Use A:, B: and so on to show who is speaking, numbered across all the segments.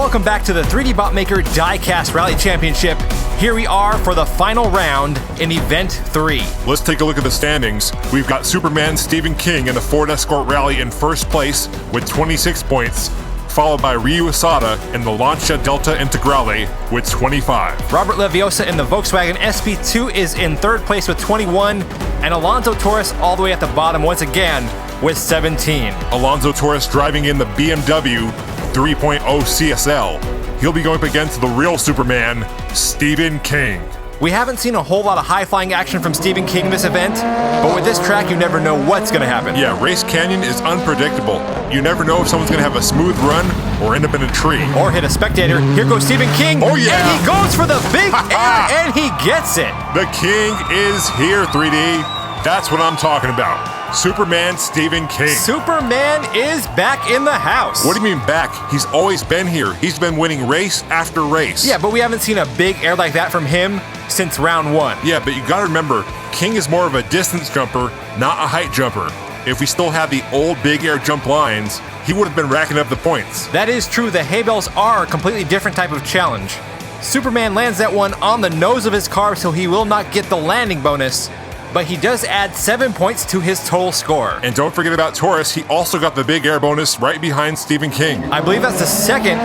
A: Welcome back to the 3D Bot Maker Diecast Rally Championship. Here we are for the final round in Event 3.
B: Let's take a look at the standings. We've got Superman Stephen King in the Ford Escort Rally in first place with 26 points, followed by Ryu Asada in the Lancia Delta Integrale with 25.
A: Robert Leviosa in the Volkswagen SP2 is in third place with 21, and Alonso Torres all the way at the bottom once again with 17.
B: Alonso Torres driving in the BMW 3.0 CSL. He'll be going up against the real Superman, Stephen King.
A: We haven't seen a whole lot of high-flying action from Stephen King this event, but with this track, you never know what's going to happen.
B: Yeah, Race Canyon is unpredictable. You never know if someone's going to have a smooth run or end up in a tree.
A: Or hit a spectator. Here goes Stephen King.
B: Oh, yeah.
A: And he goes for the big air, and he gets it.
B: The King is here, 3D. That's what I'm talking about. Superman Stephen King.
A: Superman is back in the house.
B: What do you mean back? He's always been here. He's been winning race after race.
A: Yeah, but we haven't seen a big air like that from him since round 1.
B: Yeah, but you gotta remember, King is more of a distance jumper, not a height jumper. If we still had the old big air jump lines, he would have been racking up the points.
A: That is true. The hay bales are a completely different type of challenge. Superman lands that one on the nose of his car, so he will not get the landing bonus, but he does add 7 points to his total score.
B: And don't forget about Torres, he also got the big air bonus right behind Stephen King.
A: I believe that's the second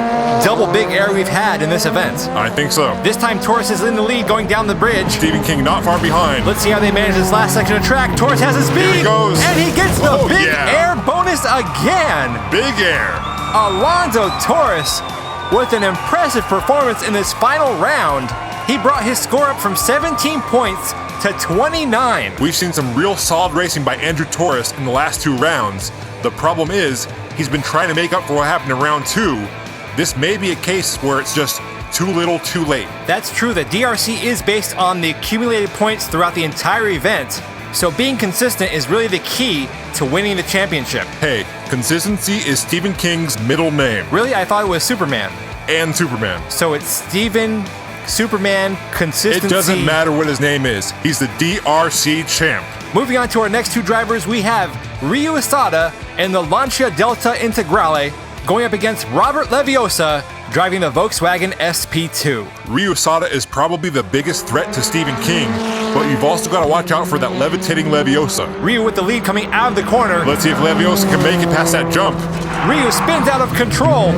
A: double big air we've had in this event.
B: I think so.
A: This time Torres is in the lead going down the bridge.
B: Stephen King not far behind.
A: Let's see how they manage this last section of track. Torres has his speed.
B: Here he goes.
A: And he gets the big
B: yeah.
A: air bonus again.
B: Big air.
A: Alonso Torres with an impressive performance in this final round. He brought his score up from 17 points to 29.
B: We've seen some real solid racing by Andrew Torres in the last 2 rounds. The problem is, he's been trying to make up for what happened in round 2. This may be a case where it's just too little, too late.
A: That's true. The DRC is based on the accumulated points throughout the entire event, so being consistent is really the key to winning the championship.
B: Hey, consistency is Stephen King's middle name.
A: Really? I thought it was Superman.
B: And Superman.
A: So it's Stephen Superman Consistency.
B: It doesn't matter what his name is. He's the DRC champ.
A: Moving on to our next 2 drivers, we have Ryu Asada in the Lancia Delta Integrale going up against Robert Leviosa driving the Volkswagen SP2.
B: Ryu Asada is probably the biggest threat to Stephen King, but you've also got to watch out for that levitating Leviosa.
A: Ryu with the lead coming out of the corner.
B: Let's see if Leviosa can make it past that jump.
A: Ryu spins out of control,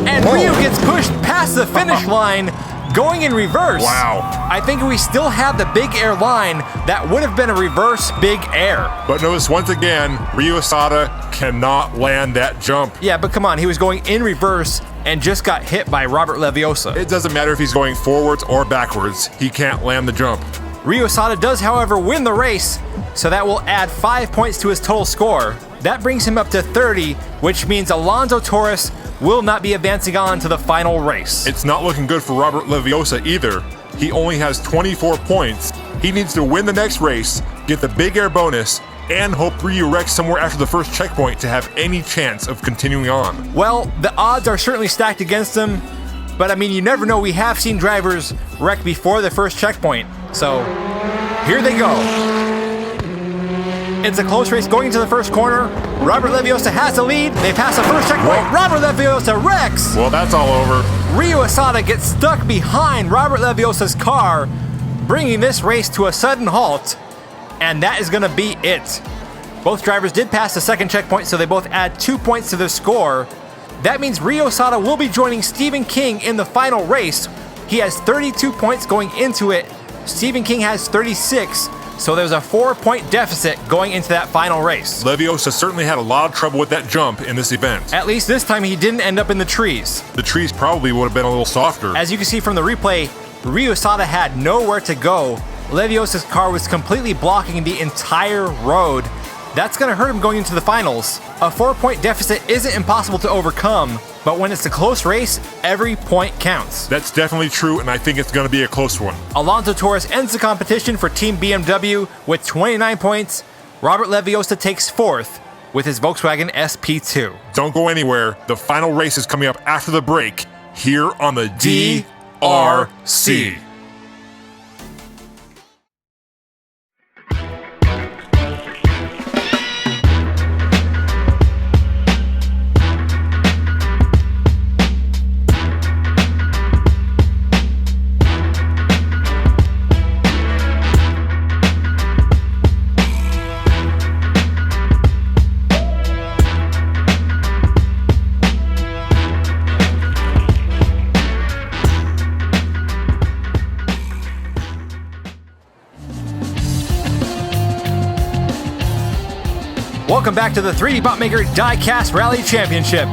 A: and Ryu gets pushed past the finish line, going in reverse.
B: Wow.
A: I think if we still had the big air line, that would have been a reverse big air.
B: But notice once again, Ryu Asada cannot land that jump.
A: Yeah, but come on, he was going in reverse and just got hit by Robert Leviosa.
B: It doesn't matter if he's going forwards or backwards, he can't land the jump.
A: Ryu Asada does, however, win the race, so that will add 5 points to his total score. That brings him up to 30, which means Alonso Torres will not be advancing on to the final race.
B: It's not looking good for Robert Leviosa either. He only has 24 points. He needs to win the next race, get the big air bonus, and hope Ryu wrecks somewhere after the first checkpoint to have any chance of continuing on.
A: Well, the odds are certainly stacked against him, but I mean, you never know. We have seen drivers wreck before the first checkpoint, so here they go. It's a close race going into the first corner. Robert Leviosa has the lead. They pass the first checkpoint.
B: Whoa.
A: Robert Leviosa wrecks.
B: Well, that's all over.
A: Ryu Asada gets stuck behind Robert Leviosa's car, bringing this race to a sudden halt, and that is going to be it. Both drivers did pass the second checkpoint, so they both add 2 points to their score. That means Ryu Asada will be joining Stephen King in the final race. He has 32 points going into it. Stephen King has 36. So there's a 4-point deficit going into that final race.
B: Leviosa certainly had a lot of trouble with that jump in this event.
A: At least this time he didn't end up in the trees.
B: The trees probably would have been a little softer.
A: As you can see from the replay, Ryu Asada had nowhere to go. Leviosa's car was completely blocking the entire road. That's going to hurt him going into the finals. A 4-point deficit isn't impossible to overcome, but when it's a close race, every point counts.
B: That's definitely true, and I think it's going to be a close one.
A: Alonso Torres ends the competition for Team BMW with 29 points. Robert Leviosa takes 4th with his Volkswagen SP2.
B: Don't go anywhere. The final race is coming up after the break here on the DRC.
A: Welcome back to the 3D Botmaker Diecast Rally Championship.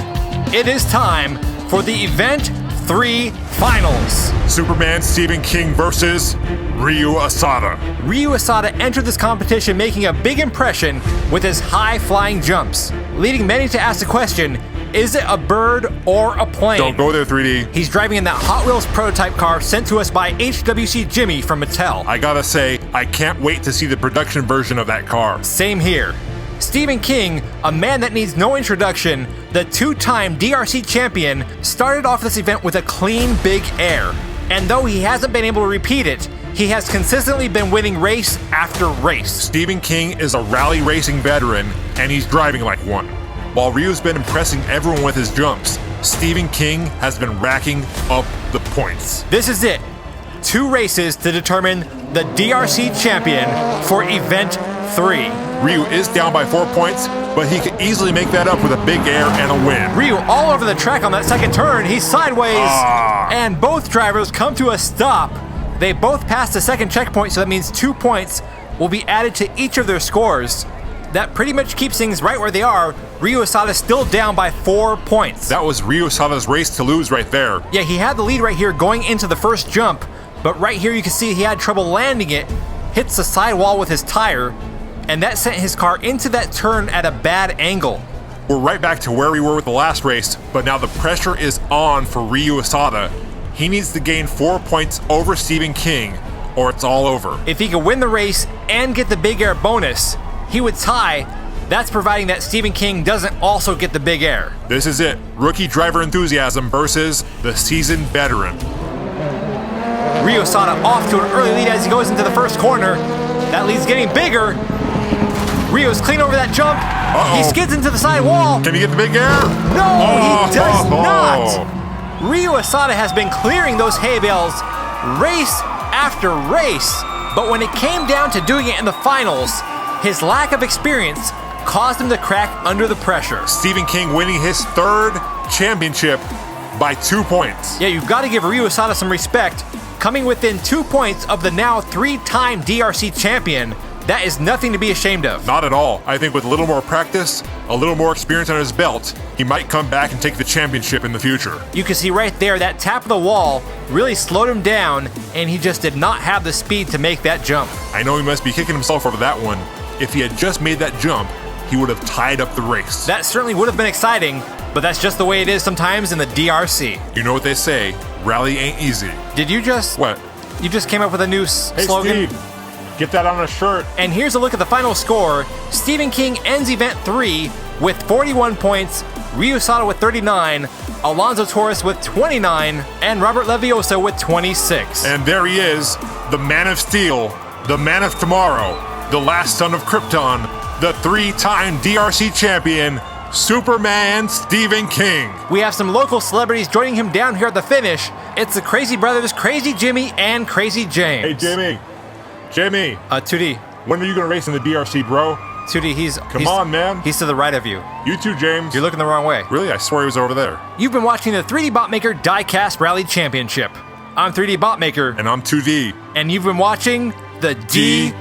A: It is time for the Event 3 Finals.
B: Superman Stephen King versus Ryu Asada.
A: Ryu Asada entered this competition making a big impression with his high-flying jumps, leading many to ask the question, is it a bird or a plane?
B: Don't go there, 3D.
A: He's driving in that Hot Wheels prototype car sent to us by HWC Jimmy from Mattel.
B: I gotta say, I can't wait to see the production version of that car.
A: Same here. Stephen King, a man that needs no introduction, the two-time DRC champion, started off this event with a clean big air. And though he hasn't been able to repeat it, he has consistently been winning race after race.
B: Stephen King is a rally racing veteran, and he's driving like one. While Ryu's been impressing everyone with his jumps, Stephen King has been racking up the points.
A: This is it. 2 races to determine the DRC champion for Event 3.
B: Ryu is down by 4 points, but he could easily make that up with a big air and a win.
A: Ryu all over the track on that second turn. He's sideways, and both drivers come to a stop. They both passed the second checkpoint, so that means 2 points will be added to each of their scores. That pretty much keeps things right where they are. Ryu Asada still down by 4 points.
B: That was Ryu Asada's race to lose right there.
A: Yeah, he had the lead right here going into the first jump, but right here you can see he had trouble landing it, hits the sidewall with his tire, and that sent his car into that turn at a bad angle.
B: We're right back to where we were with the last race, but now the pressure is on for Ryu Asada. He needs to gain 4 points over Stephen King, or it's all over.
A: If he could win the race and get the big air bonus, he would tie. That's providing that Stephen King doesn't also get the big air.
B: This is it. Rookie driver enthusiasm versus the seasoned veteran.
A: Ryu Asada off to an early lead as he goes into the first corner. That lead's getting bigger. Ryu's clean over that jump. He skids into the side wall.
B: Can he get the big air?
A: No, he does not. Ryu Asada has been clearing those hay bales race after race. But when it came down to doing it in the finals, his lack of experience caused him to crack under the pressure.
B: Stephen King winning his 3rd championship by 2 points.
A: Yeah, you've got to give Ryu Asada some respect. Coming within 2 points of the now 3-time DRC champion, that is nothing to be ashamed of.
B: Not at all. I think with a little more practice, a little more experience on his belt, he might come back and take the championship in the future.
A: You can see right there that tap of the wall really slowed him down, and he just did not have the speed to make that jump.
B: I know he must be kicking himself over that one. If he had just made that jump, he would have tied up the race.
A: That certainly would have been exciting, but that's just the way it is sometimes in the DRC.
B: You know what they say, rally ain't easy.
A: Did you just...
B: What?
A: You just came up with a new slogan?
B: Steve, get that on a shirt.
A: And here's a look at the final score. Stephen King ends Event 3 with 41 points, Ryu Asada with 39, Alonso Torres with 29, and Robert Leviosa with 26.
B: And there he is, the Man of Steel, the Man of Tomorrow, the last son of Krypton, the 3-time DRC champion, Superman Stephen King.
A: We have some local celebrities joining him down here at the finish. It's the Crazy Brothers, Crazy Jimmy, and Crazy James.
B: Hey, Jimmy.
A: 2D.
B: When are you gonna race in the DRC, bro?
A: 2D, he's
B: on, man.
A: He's to the right of you.
B: You too, James.
A: You're looking the wrong way.
B: Really? I swear he was over there.
A: You've been watching the 3D Botmaker Diecast Rally Championship. I'm 3D Botmaker.
B: And I'm 2D.
A: And you've been watching the DRC.